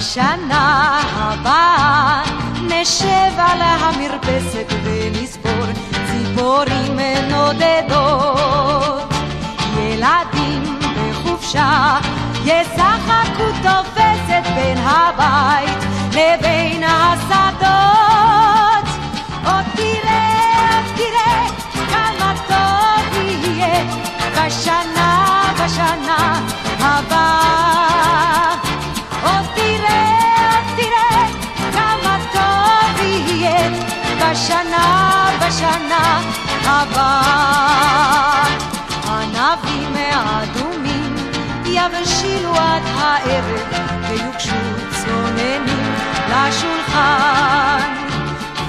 בשנה הבאה נשב על המרפסת ונספור ציפורים נודדות. ילדים בחופשה ישחקו תופסת בין הבית לבין השדות. עוד תראה כמה טוב יהיה בשנה הבאה. עוד תראה כמה טוב יהיה בשנה הבאה. ענבים האדומים יבשילו עד הערב ויוגשו צוננים לשולחן,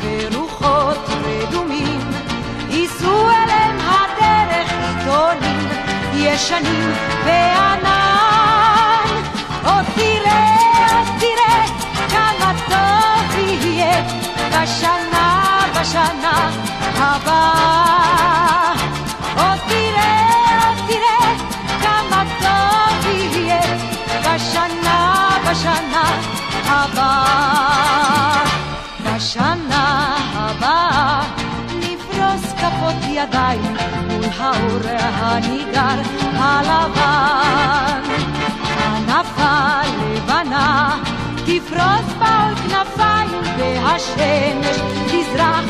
ורוחות רדומים ייסעו אליהם הדרך עיתונים ישנים בענן. עוד תראה כמה טוב יהיה בשנה הבאה. עוד תראה כמה טוב יהיה בשנה הבאה. בשנה הבאה נפרוס כפות ידיים מול האור הניגר הלבן. כנפה לבנה תפרוס בעול כנפיים והשמש תזרח